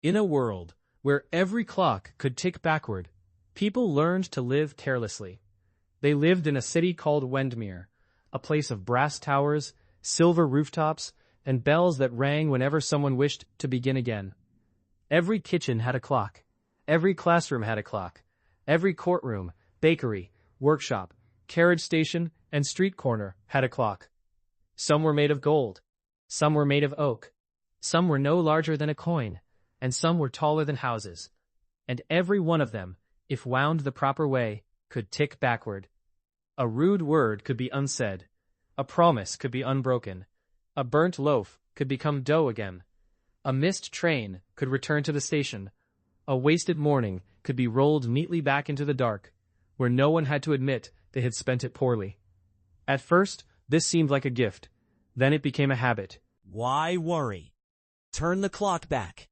In a world where every clock could tick backward, people learned to live carelessly. They lived in a city called Wendmere, a place of brass towers, silver rooftops, and bells that rang whenever someone wished to begin again. Every kitchen had a clock. Every classroom had a clock. Every courtroom, bakery, workshop, carriage station, and street corner had a clock. Some were made of gold. Some were made of oak. Some were no larger than a coin, and some were taller than houses. And every one of them, if wound the proper way, could tick backward. A rude word could be unsaid. A promise could be unbroken. A burnt loaf could become dough again. A missed train could return to the station. A wasted morning could be rolled neatly back into the dark, where no one had to admit they had spent it poorly. At first, this seemed like a gift. Then it became a habit. Why worry? Turn the clock back.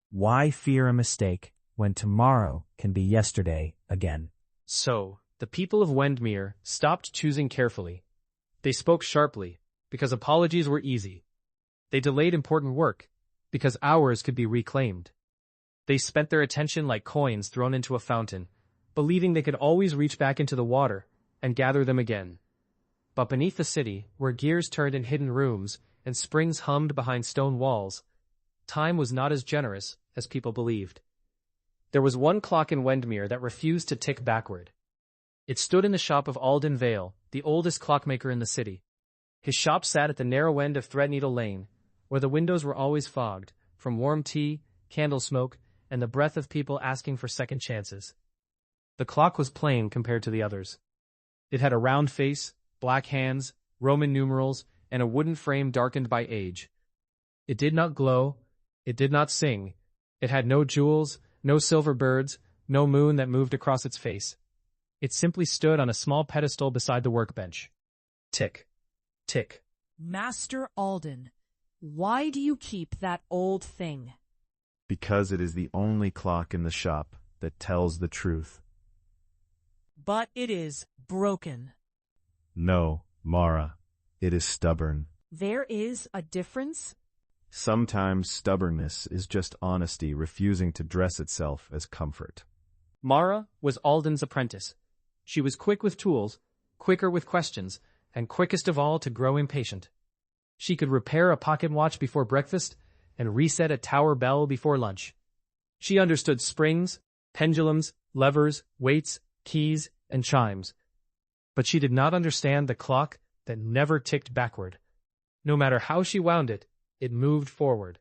Why fear a mistake when tomorrow can be yesterday again? So, the people of Wendmere stopped choosing carefully. They spoke sharply, because apologies were easy. They delayed important work, because hours could be reclaimed. They spent their attention like coins thrown into a fountain, believing they could always reach back into the water and gather them again. But beneath the city, where gears turned in hidden rooms and springs hummed behind stone walls, time was not as generous as people believed. There was one clock in Wendmere that refused to tick backward. It stood in the shop of Alden Vale, the oldest clockmaker in the city. His shop sat at the narrow end of Threadneedle Lane, where the windows were always fogged, from warm tea, candle smoke, and the breath of people asking for second chances. The clock was plain compared to the others. It had a round face, black hands, Roman numerals, and a wooden frame darkened by age. It did not glow, it did not sing, it had no jewels, no silver birds, no moon that moved across its face. It simply stood on a small pedestal beside the workbench. Tick, tick. Master Alden, why do you keep that old thing? Because it is the only clock in the shop that tells the truth. But it is broken. No, Mara, it is stubborn. There is a difference? Sometimes stubbornness is just honesty refusing to dress itself as comfort. Mara was Alden's apprentice. She was quick with tools, quicker with questions, and quickest of all to grow impatient. She could repair a pocket watch before breakfast and reset a tower bell before lunch. She understood springs, pendulums, levers, weights, keys, and chimes. But she did not understand the clock that never ticked backward. No matter how she wound it, it moved forward.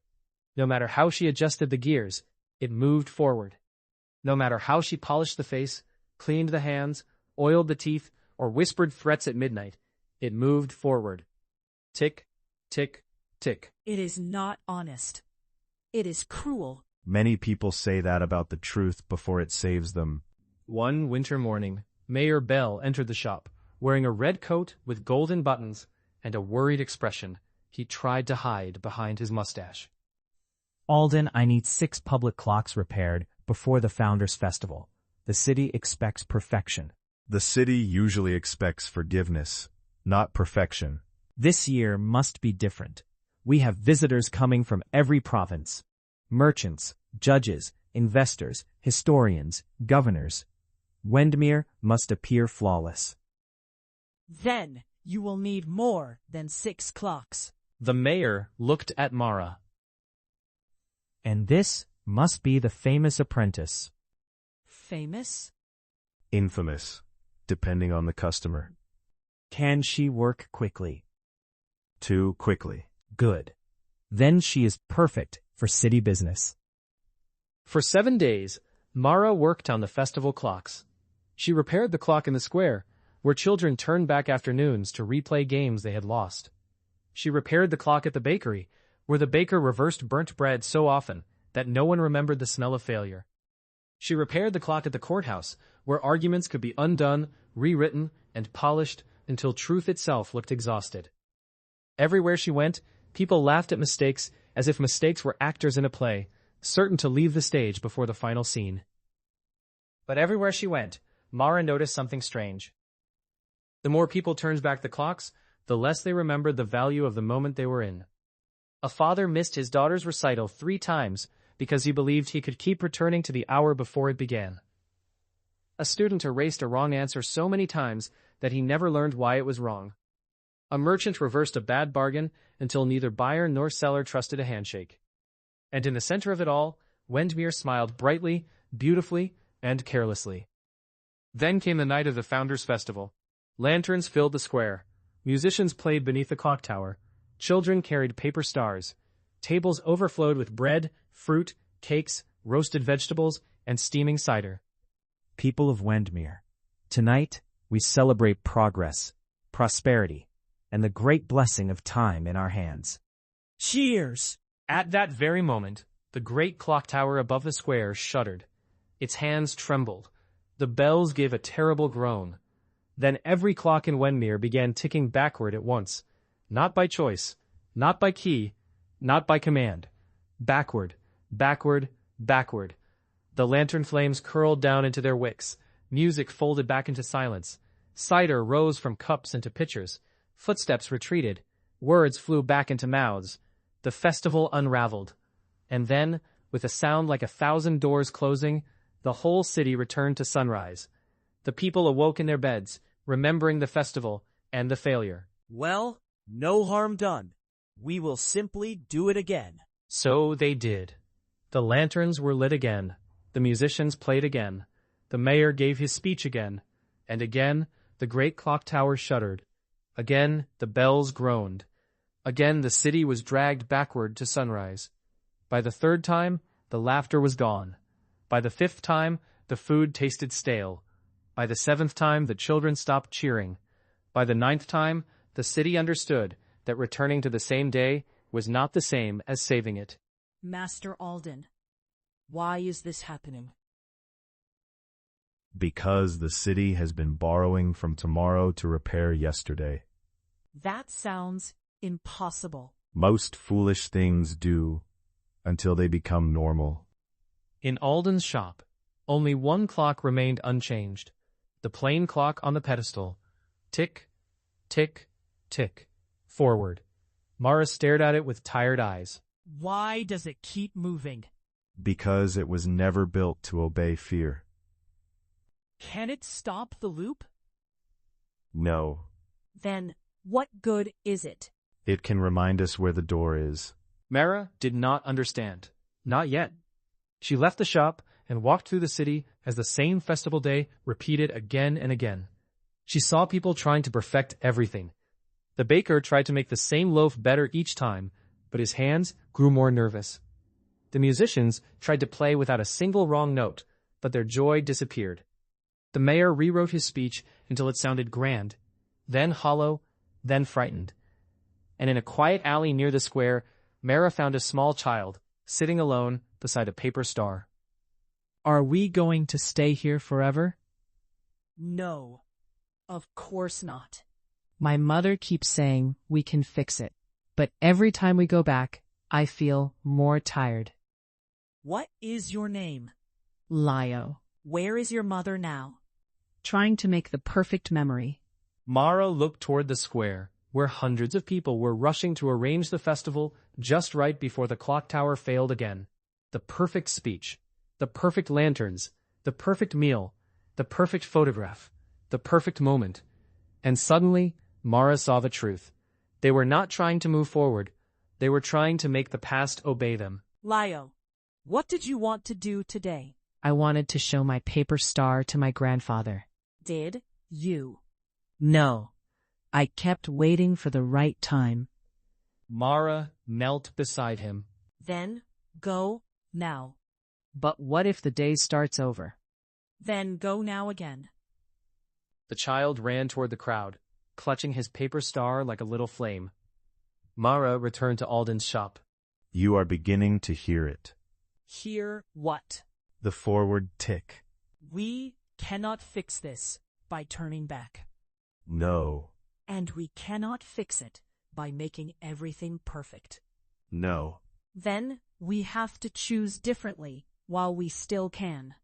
No matter how she adjusted the gears, it moved forward. No matter how she polished the face, cleaned the hands, oiled the teeth, or whispered threats at midnight, it moved forward. Tick, tick, tick. It is not honest. It is cruel. Many people say that about the truth before it saves them. One winter morning, Mayor Bell entered the shop, wearing a red coat with golden buttons and a worried expression he tried to hide behind his mustache. Alden, I need 6 public clocks repaired before the Founders' Festival. The city expects perfection. The city usually expects forgiveness, not perfection. This year must be different. We have visitors coming from every province. Merchants, judges, investors, historians, governors. Wendmere must appear flawless. Then you will need more than 6 clocks. The mayor looked at Mara. And this must be the famous apprentice. Famous? Infamous, depending on the customer. Can she work quickly? Too quickly. Good. Then she is perfect for city business. For 7 days, Mara worked on the festival clocks. She repaired the clock in the square, where children turned back afternoons to replay games they had lost. She repaired the clock at the bakery, where the baker reversed burnt bread so often that no one remembered the smell of failure. She repaired the clock at the courthouse, where arguments could be undone, rewritten, and polished until truth itself looked exhausted. Everywhere she went, people laughed at mistakes as if mistakes were actors in a play, certain to leave the stage before the final scene. But everywhere she went, Mara noticed something strange. The more people turned back the clocks, the less they remembered the value of the moment they were in. A father missed his daughter's recital 3 times because he believed he could keep returning to the hour before it began. A student erased a wrong answer so many times that he never learned why it was wrong. A merchant reversed a bad bargain until neither buyer nor seller trusted a handshake. And in the center of it all, Wendmere smiled brightly, beautifully, and carelessly. Then came the night of the Founders' Festival. Lanterns filled the square. Musicians played beneath the clock tower. Children carried paper stars. Tables overflowed with bread, fruit, cakes, roasted vegetables, and steaming cider. People of Wendmere, tonight we celebrate progress, prosperity, and the great blessing of time in our hands. Cheers! At that very moment, the great clock tower above the square shuddered. Its hands trembled. The bells gave a terrible groan. Then every clock in Wendmere began ticking backward at once, not by choice, not by key, not by command. Backward, backward, backward. The lantern flames curled down into their wicks. Music folded back into silence. Cider rose from cups into pitchers. Footsteps retreated. Words flew back into mouths. The festival unraveled. And then, with a sound like 1,000 doors closing, the whole city returned to sunrise. The people awoke in their beds, remembering the festival and the failure. Well, no harm done. We will simply do it again. So they did. The lanterns were lit again. The musicians played again. The mayor gave his speech again. And again, the great clock tower shuddered. Again, the bells groaned. Again, the city was dragged backward to sunrise. By the third time, the laughter was gone. By the fifth time, the food tasted stale. By the seventh time, the children stopped cheering. By the ninth time, the city understood that returning to the same day was not the same as saving it. Master Alden, why is this happening? Because the city has been borrowing from tomorrow to repair yesterday. That sounds impossible. Most foolish things do, until they become normal. In Alden's shop, only one clock remained unchanged. The plain clock on the pedestal. Tick, tick, tick. Forward. Mara stared at it with tired eyes. Why does it keep moving? Because it was never built to obey fear. Can it stop the loop? No. Then what good is it? It can remind us where the door is. Mara did not understand. Not yet. She left the shop and walked through the city as the same festival day repeated again and again. She saw people trying to perfect everything. The baker tried to make the same loaf better each time, but his hands grew more nervous. The musicians tried to play without a single wrong note, but their joy disappeared. The mayor rewrote his speech until it sounded grand, then hollow, then frightened. And in a quiet alley near the square, Mara found a small child, sitting alone beside a paper star. Are we going to stay here forever? No, of course not. My mother keeps saying we can fix it, but every time we go back, I feel more tired. What is your name? Lio. Where is your mother now? Trying to make the perfect memory. Mara looked toward the square, where hundreds of people were rushing to arrange the festival just right before the clock tower failed again. The perfect speech, the perfect lanterns, the perfect meal, the perfect photograph, the perfect moment. And suddenly, Mara saw the truth. They were not trying to move forward. They were trying to make the past obey them. Lio, what did you want to do today? I wanted to show my paper star to my grandfather. Did you? No. I kept waiting for the right time. Mara knelt beside him. Then go now. But what if the day starts over? Then go now again. The child ran toward the crowd, clutching his paper star like a little flame. Mara returned to Alden's shop. You are beginning to hear it. Hear what? The forward tick. We cannot fix this by turning back. No. And we cannot fix it by making everything perfect. No. Then we have to choose differently while we still can.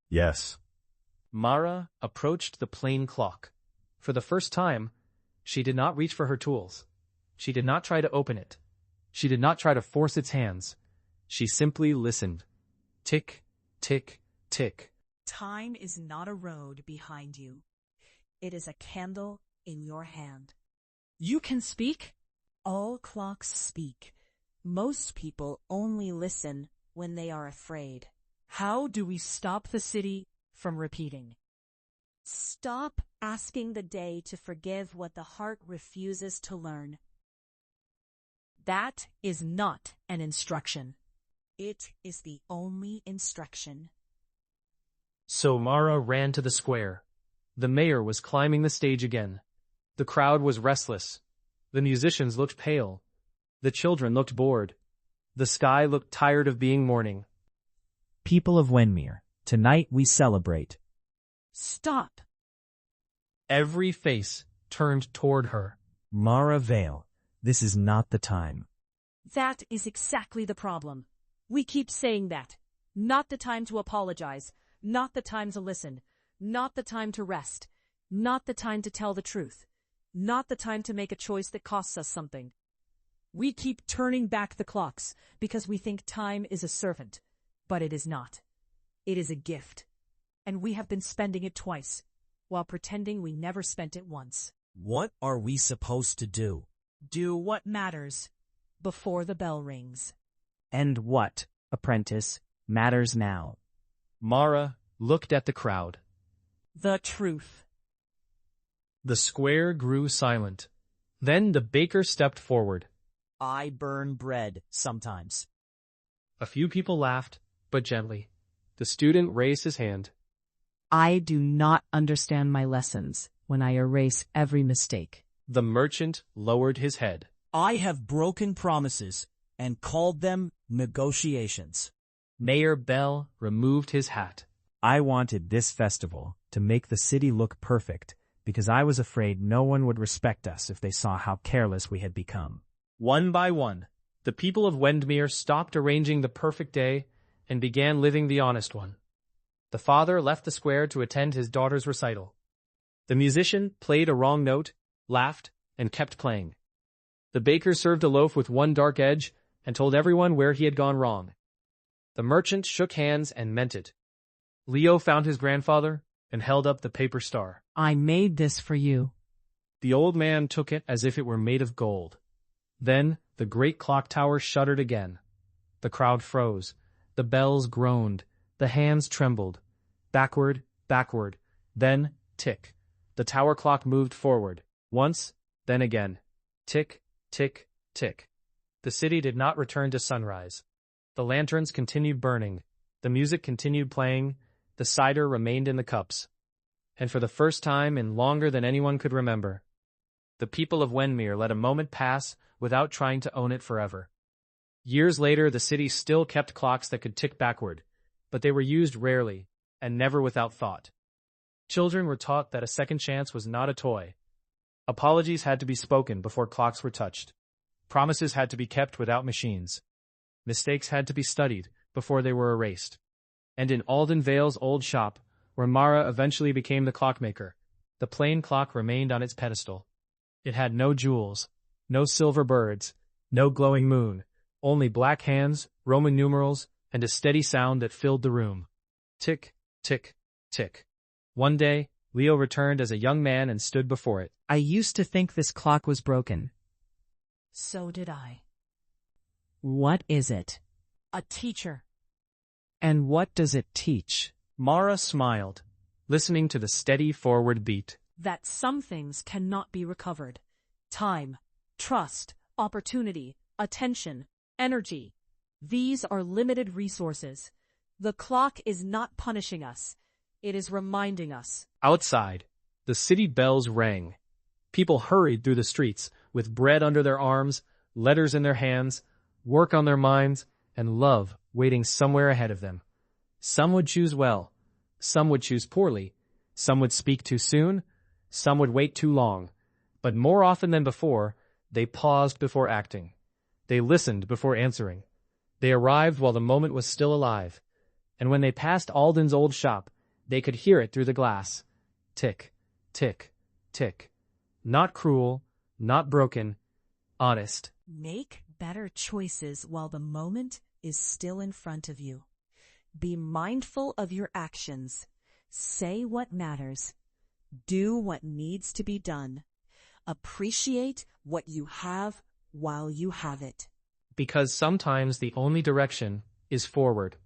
Yes. Mara approached the plain clock. For the first time, she did not reach for her tools. She did not try to open it. She did not try to force its hands. She simply listened. Tick, tick, tick. Time is not a road behind you. It is a candle in your hand. You can speak? All clocks speak. Most people only listen when they are afraid. How do we stop the city from repeating? Stop asking the day to forgive what the heart refuses to learn. That is not an instruction. It is the only instruction. So Mara ran to the square. The mayor was climbing the stage again. The crowd was restless. The musicians looked pale. The children looked bored. The sky looked tired of being morning. People of Wenmere, tonight we celebrate. Stop. Every face turned toward her. Mara Vale, this is not the time. That is exactly the problem. We keep saying that. Not the time to apologize. Not the time to listen. Not the time to rest. Not the time to tell the truth. Not the time to make a choice that costs us something. We keep turning back the clocks because we think time is a servant. But it is not. It is a gift. And we have been spending it twice, while pretending we never spent it once. What are we supposed to do? Do what matters before the bell rings. And what, apprentice, matters now? Mara looked at the crowd. The truth. The square grew silent. Then the baker stepped forward. I burn bread sometimes. A few people laughed, but gently. The student raised his hand. I do not understand my lessons when I erase every mistake. The merchant lowered his head. I have broken promises and called them negotiations. Mayor Bell removed his hat. I wanted this festival to make the city look perfect because I was afraid no one would respect us if they saw how careless we had become. One by one, the people of Wendmere stopped arranging the perfect day and began living the honest one. The father left the square to attend his daughter's recital. The musician played a wrong note, laughed, and kept playing. The baker served a loaf with one dark edge and told everyone where he had gone wrong. The merchant shook hands and meant it. Leo found his grandfather and held up the paper star. I made this for you. The old man took it as if it were made of gold. Then the great clock tower shuddered again. The crowd froze. The bells groaned. The hands trembled. Backward, backward. Then, tick. The tower clock moved forward. Once, then again. Tick, tick, tick. The city did not return to sunrise. The lanterns continued burning. The music continued playing. The cider remained in the cups. And for the first time in longer than anyone could remember, the people of Wendmere let a moment pass without trying to own it forever. Years later, the city still kept clocks that could tick backward, but they were used rarely and never without thought. Children were taught that a second chance was not a toy. Apologies had to be spoken before clocks were touched. Promises had to be kept without machines. Mistakes had to be studied before they were erased. And in Alden Vale's old shop, where Mara eventually became the clockmaker, the plain clock remained on its pedestal. It had no jewels, no silver birds, no glowing moon, only black hands, Roman numerals, and a steady sound that filled the room. Tick, tick, tick. One day, Leo returned as a young man and stood before it. I used to think this clock was broken. So did I. What is it? A teacher. And what does it teach? Mara smiled, listening to the steady forward beat. That some things cannot be recovered. Time, trust, opportunity, attention, energy. These are limited resources. The clock is not punishing us. It is reminding us. Outside, the city bells rang. People hurried through the streets with bread under their arms, letters in their hands, work on their minds, and love waiting somewhere ahead of them. Some would choose well. Some would choose poorly. Some would speak too soon. Some would wait too long. But more often than before, they paused before acting. They listened before answering. They arrived while the moment was still alive. And when they passed Alden's old shop, they could hear it through the glass. Tick, tick, tick. Not cruel, not broken, honest. Make better choices while the moment is still in front of you. Be mindful of your actions. Say what matters. Do what needs to be done. Appreciate what you have while you have it. Because sometimes the only direction is forward.